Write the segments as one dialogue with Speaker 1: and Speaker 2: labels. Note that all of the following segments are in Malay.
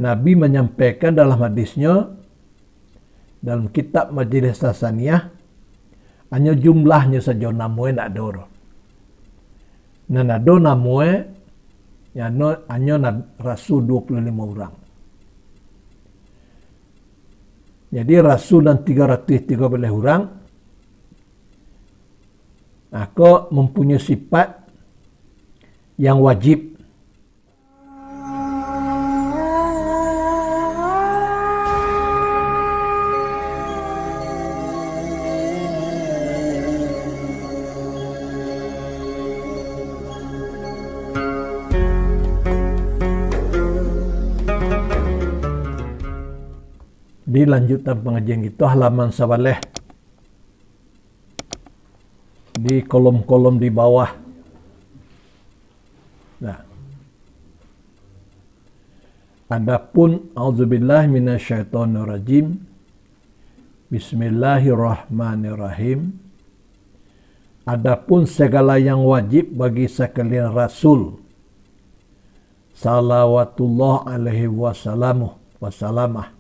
Speaker 1: Nabi menyampaikan dalam hadisnya dalam kitab Majelis Hasaniyah hanya jumlahnya saja namanya nak ada orang. Nan ada namanya hanya rasul 25 orang. Jadi rasul dan 313 orang aku mempunyai sifat yang wajib. Di lanjutan pengajian kita halaman sabaleh di kolom-kolom di bawah. Nah. Adapun auzubillahi minasyaitonirrajim. Bismillahirrahmanirrahim. Adapun segala yang wajib bagi sekalian rasul salawatullah alaihi wasallamah.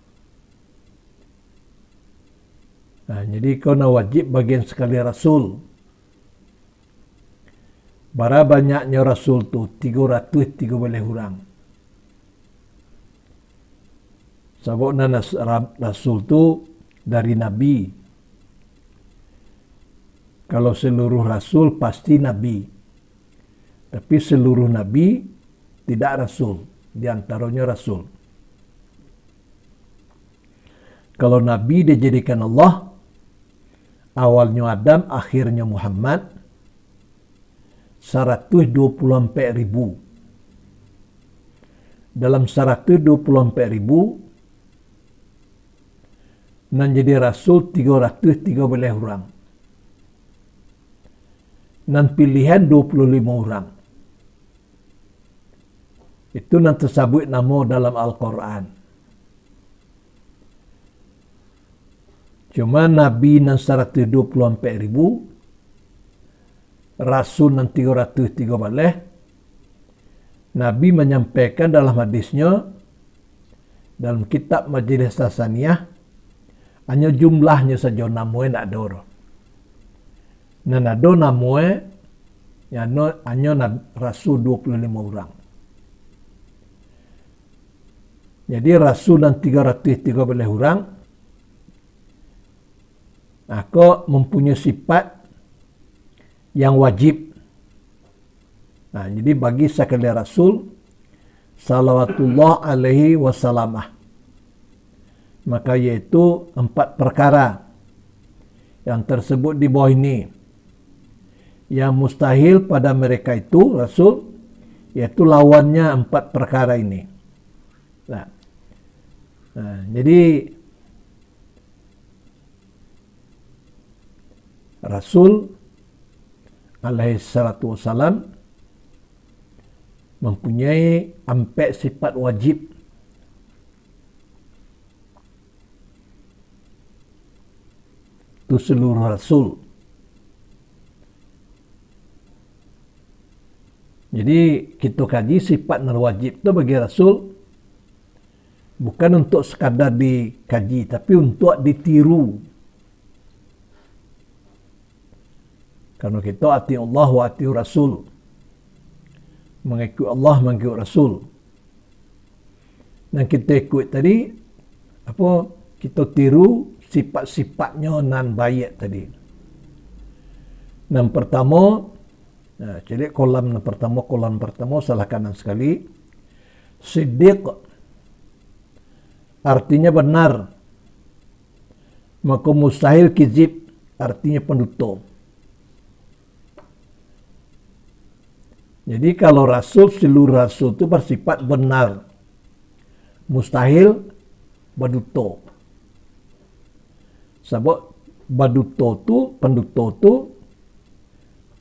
Speaker 1: Nah, jadi kena wajib bagian sekali rasul. Bara banyaknya rasul tu 313 orang. Sebabnya rasul tu dari nabi. Kalau seluruh rasul pasti nabi. Tapi seluruh nabi tidak rasul. Di antaranya rasul. Kalau nabi dijadikan Allah, awalnya Adam, akhirnya Muhammad, 124.000. Dalam 124.000, nan jadi rasul 313 orang. Nan pilihan 25 orang. Itu nan tersebut nama dalam Al-Quran. Cuma Nabi nan 124.000, Rasul nan 313, Nabi menyampaikan dalam hadisnya, dalam kitab Majelis Hasaniyah, hanya jumlahnya saja namanya nak ada orang. Nan ada namanya, hanya Rasul 25 orang. Jadi Rasul dan 313 orang, aku mempunyai sifat yang wajib. Nah, jadi bagi sekalian rasul salawatullah alaihi wasallamah, maka yaitu 4 perkara yang tersebut di bawah ini yang mustahil pada mereka itu rasul, yaitu lawannya 4 perkara ini. Nah, jadi Rasul alaihi salatu wassalam mempunyai 4 sifat wajib. Itu seluruh rasul. Jadi kita kaji sifat yang wajib itu bagi rasul bukan untuk sekadar dikaji, tapi untuk ditiru. Karena kita ati Allah wa ati Rasul. Mengikut Allah, mengikut Rasul. Dan kita ikut tadi, kita tiru sifat-sifatnya nan baik tadi. Yang pertama, jadi kolam pertama salah kanan sekali. Siddiq artinya benar. Maka mustahil kizib artinya pendusta. Jadi kalau rasul, seluruh rasul itu bersifat benar. Mustahil berdusta. Sebab berdusta itu, pendusta itu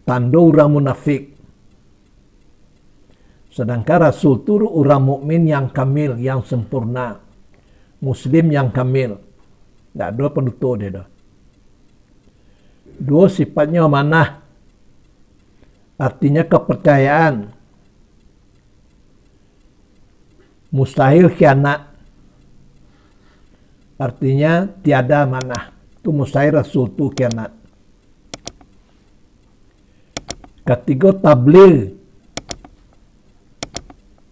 Speaker 1: tanda orang munafik. Sedangkan rasul itu orang mukmin yang kamil, yang sempurna. Muslim yang kamil. Tidak ada pendusta dia dah. 2 sifatnya amanah. Artinya kepercayaan. Mustahil khianat. artinya tiada manah. Itu mustahil Rasul itu khianat. Ketiga, tabligh.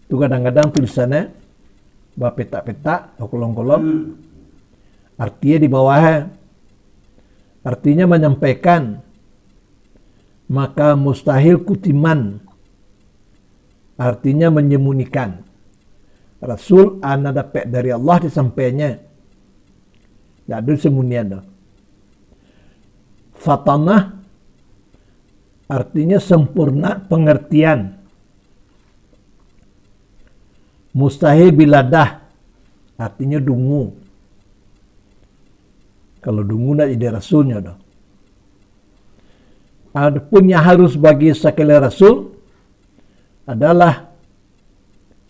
Speaker 1: Itu kadang-kadang tulisannya petak-petak atau kolom-kolom. Artinya di bawahnya. Artinya menyampaikan. Maka mustahil kutiman. Artinya menyembunyikan. Rasul ana dapat dari Allah disampainya. Tidak ada sembunyian. Fatanah artinya sempurna pengertian. Mustahil biladah artinya dungu. Kalau dungu nak jadi rasulnya dah. Adapun yang harus bagi sekali rasul adalah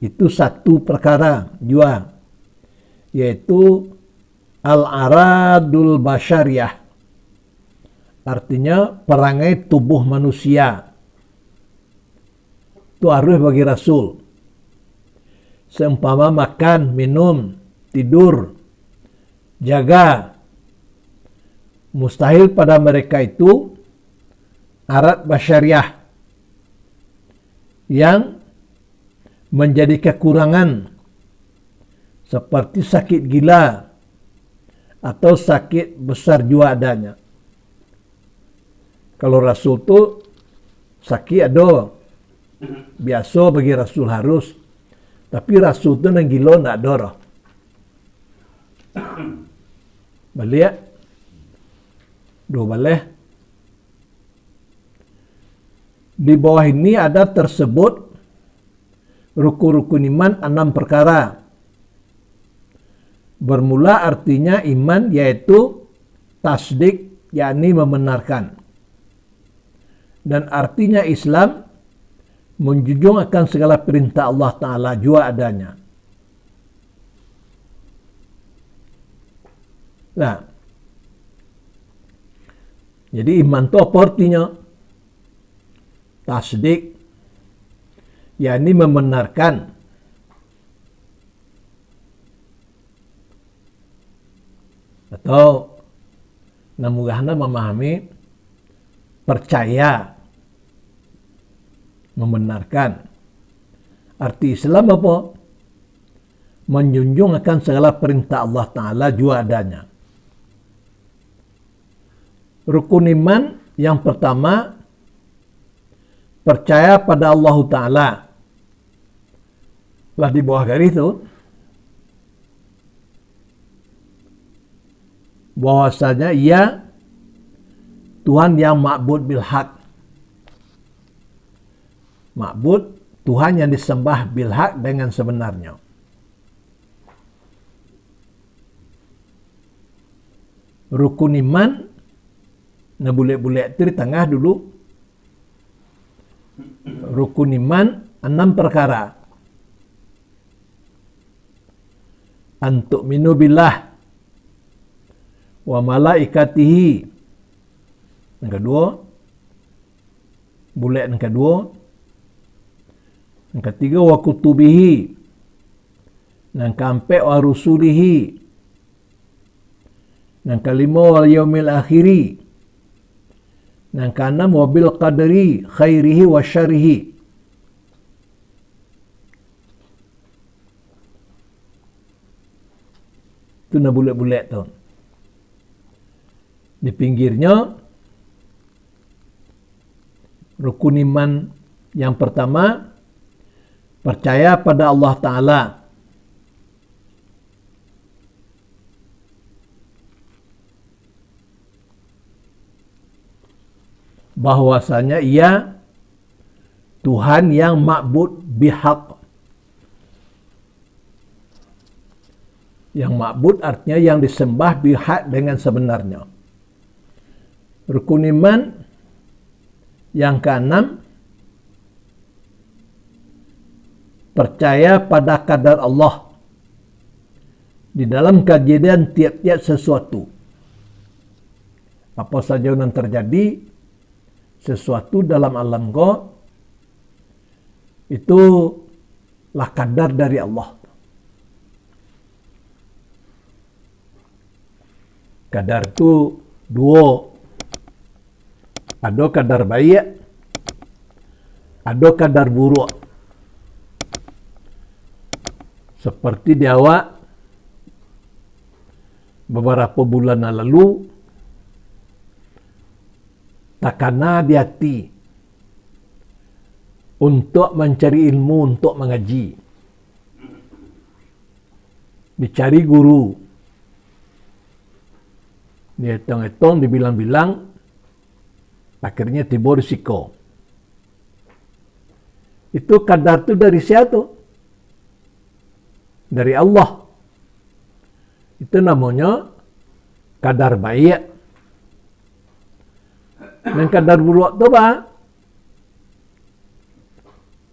Speaker 1: itu satu perkara jua, yaitu al-aradul basyariyah, artinya perangai tubuh manusia. Itu harus bagi rasul. Seumpama makan, minum, tidur, jaga. Mustahil pada mereka itu arat basyariah yang menjadi kekurangan seperti sakit gila atau sakit besar jua adanya. Kalau rasul itu sakit ada, biasa bagi rasul harus. Tapi rasul itu nang gila nak ada. Balik. Dua balik. Di bawah ini ada tersebut rukun-rukun iman 6 perkara. Bermula artinya iman yaitu tasdik, yakni membenarkan. Dan artinya Islam menjunjung akan segala perintah Allah Ta'ala jua adanya. Nah, jadi iman itu apa artinya? Tasdik, yakni membenarkan. Atau namugahna memahami percaya, membenarkan. Arti Islam apa? Menjunjung akan segala perintah Allah Ta'ala jua adanya. Rukun iman yang pertama, percaya pada Allah Ta'ala. Lah di bawah garis itu, bahwasanya ia Tuhan yang ma'bud bil haq. Ma'bud, Tuhan yang disembah bil haq dengan sebenarnya. Rukun iman, nah bulet-bulet itu di tengah dulu. Rukun iman 6 perkara. Antuk minu billah wa malaikatihi. Yang kedua, bulet yang kedua. Yang ketiga, wa kutubihi. Yang keempat, wa rusulihi. Yang kelima, wal yaumil akhiri. Yang keenam, wa bil qadri khairihi wa syarihi. Itu nak bulet-bulet tu. Di pinggirnya, rukun iman yang pertama, percaya pada Allah Ta'ala. Bahwasanya ia Tuhan yang ma'bud bihaq. Yang ma'bud artinya yang disembah bihaq dengan sebenarnya. Rukun iman yang keenam, percaya pada kadar Allah di dalam kejadian tiap-tiap sesuatu. Apa saja yang terjadi, sesuatu dalam alam gaib itu lah kadar dari Allah. Kadar tu dua. Ada kadar baik, ada kadar buruk. Seperti di awak beberapa bulan lalu, takana di hati untuk mencari ilmu, untuk mengaji. Dicari guru. Dihitung-hitung, dibilang-bilang, akhirnya tiba risiko. Itu kadar tu dari siapa? Dari Allah. Itu namanya kadar baik. Dan kadar buruk tu apa?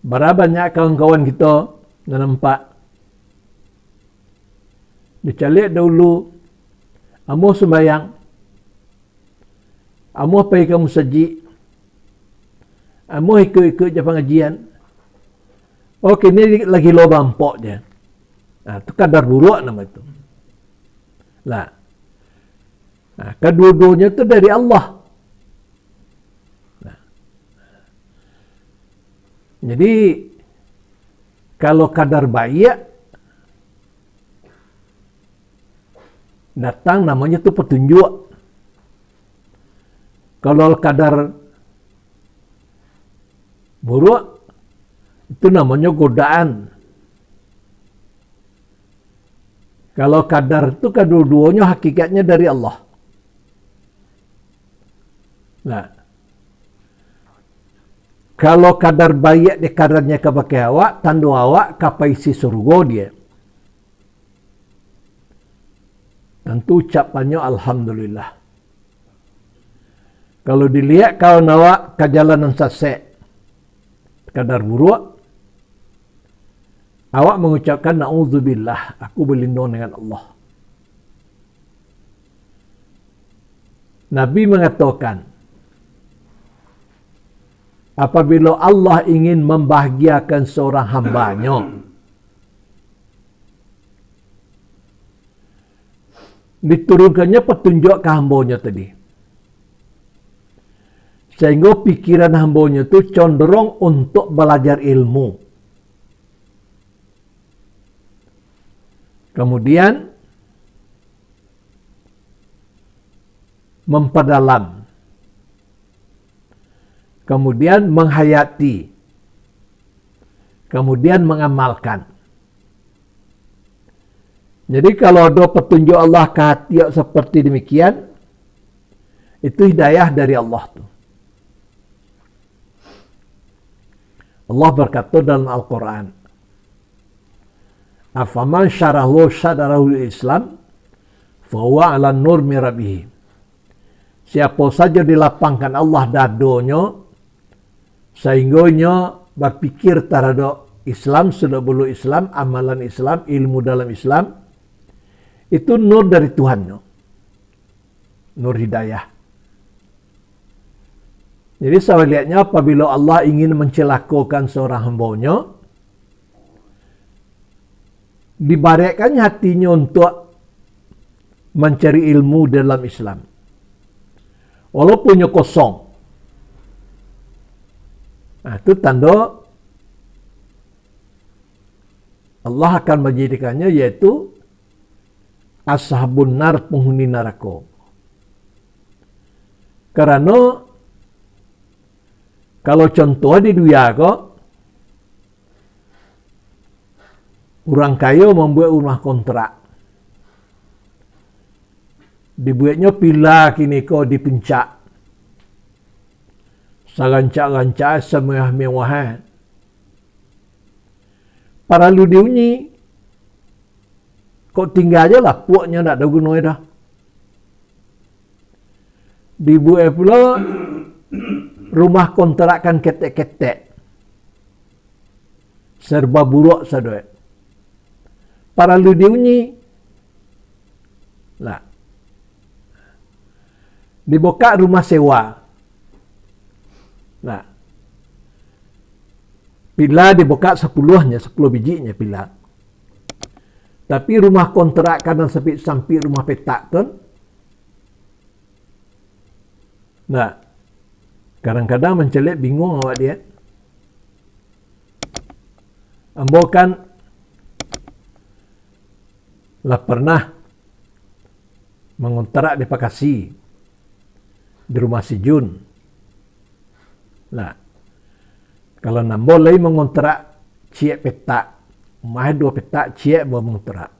Speaker 1: Berapa banyak kawan-kawan kita yang nampak. Dicalik dahulu, amu sembayang, amu pergi ke masjid, amu ikut-ikut je pengajian. Okey, ni lagi loba empok je. Itu kadar buruk nama itu. Lah. Kedua-duanya itu dari Allah. Jadi kalau kadar baik datang, namanya itu petunjuk. Kalau kadar buruk itu namanya godaan. Kalau kadar itu kedua-duanya hakikatnya dari Allah. Nah, kalau kadar baik di kadarnya kepakai awak, tandu awak kapai isi surga dia. Tentu ucapannya Alhamdulillah. Kalau dilihat kawan awak ke jalanan sasek, kadar buruk, awak mengucapkan na'udzubillah, aku berlindung dengan Allah. Nabi mengatakan, apabila Allah ingin membahagiakan seorang hambanya, diturunkannya petunjuk ke hambanya tadi. Sehingga pikiran hambanya itu cenderung untuk belajar ilmu. Kemudian memperdalam. Kemudian menghayati. Kemudian mengamalkan. Jadi kalau ada petunjuk Allah ke hati seperti demikian, itu hidayah dari Allah tu. Allah berkata dalam Al-Quran, afaman syarahu syarahul Islam, fahuwa ala nur mirabihi. Siapa saja dilapangkan Allah dadonya, sehingganya berpikir terhadap Islam, sudah bulu Islam, amalan Islam, ilmu dalam Islam, itu nur dari Tuhannya. Nur hidayah. Jadi saya lihatnya apabila Allah ingin mencelakakan seorang hambanya, dibarekkan hatinya untuk mencari ilmu dalam Islam. Walaupun kosong. Itu tanda Allah akan menjadikannya, yaitu ashabun nar, penghuni neraka. Karena kalau contoh di dunia kok, orang kaya membuat rumah kontrak. Dibuatnya pila kini kok di puncak. Sarancak-rancak semewah-mewah. Para ludiunyi, kok tinggal aja lah, puaknya tak ada gunanya dah. Dibuat pula rumah kontrakan ketek-ketek. Serba buruk sadoe. Para ludiunyi lah. Dibuka rumah sewa. Nah. Pila dibuka 10 bijinya pila. Tapi rumah kontrakan dan sampai rumah petak kan, Nah, kadang-kadang mencelik bingung awak dia. Ambo kan lah pernah mengontrak di Bekasi di rumah si Jun. Nah, kalau nambo lagi mengontrak ciek petak, mah 2 petak ciek bawa mengontrak.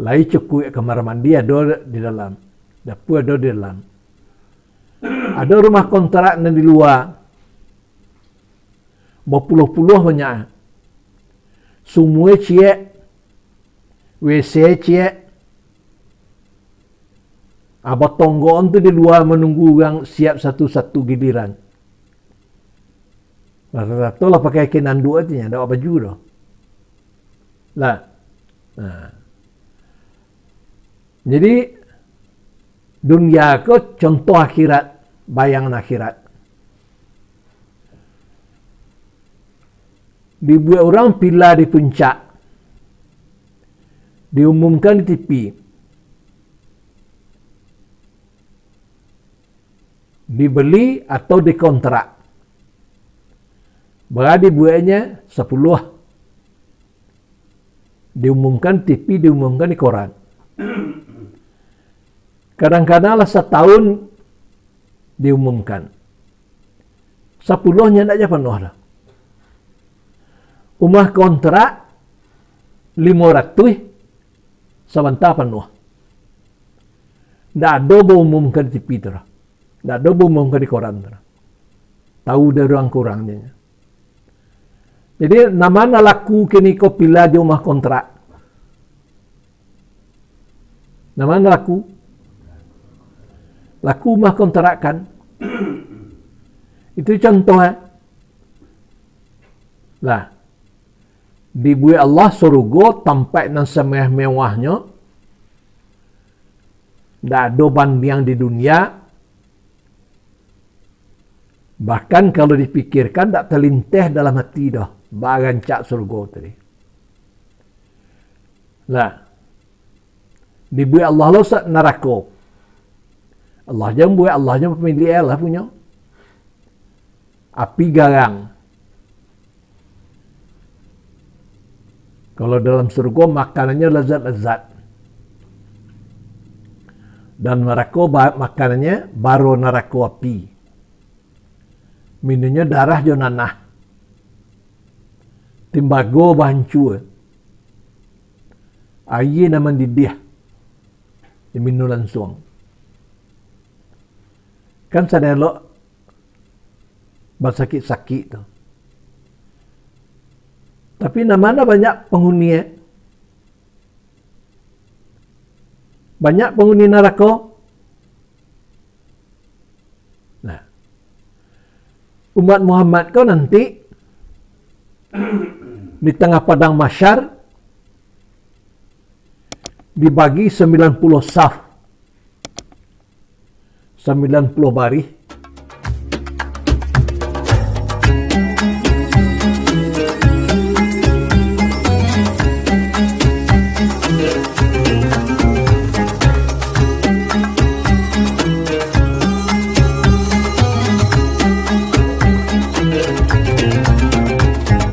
Speaker 1: Lai cukup kamar mandi ada di dalam, dapur ada di dalam. Ada rumah kontrak di luar, berpuluh-puluh banyak. Semua ciek, WC ciek. Abah tonggoan tu di luar menunggu orang siap satu-satu giliran. Rata-rata lah pakai kain anduk aja, ada baju dah. Lah. Nah. Jadi dunia ko contoh akhirat, bayangan akhirat. Dibuat orang pila di puncak. Diumumkan di TV. Dibeli atau dikontrak. Berada buahnya 10. Diumumkan TV, diumumkan di koran. Kadang-kadang lah setahun diumumkan. 10-nya tak penuh dah. Rumah kontrak 500 sebentar penuh. Tak ada diumumkan di TV tu. Tak ada diumumkan di koran tu. Tahu dari orang kurangnya. Jadi nama laku kini ko pila di rumah kontrak. Nama laku. Laku rumah kontrakan. Itu contoh. Lah. Dibuat Allah surga tampak nan semewah-mewahnya. Tak ada banding di dunia. Bahkan kalau dipikirkan tak terlintih dalam hati dah. Bagancak surga tadi. Nah. Dibuat Allah lo neraka. Allah jangan buat, Allah jangan pemilik Allah punya. Api garang. Kalau dalam surga makanannya lezat-lezat. Dan neraka makanannya baru neraka api. Minumnya darah jo nanah. Timbago bahancur. Air nama didih. Diminum langsung. Kan saya elok bersakit-sakit tu. Tapi mana banyak penghuni. Banyak penghuni neraka. Nah. Umat Muhammad kau nanti di tengah padang mahsyar dibagi 90 saf. 90 baris.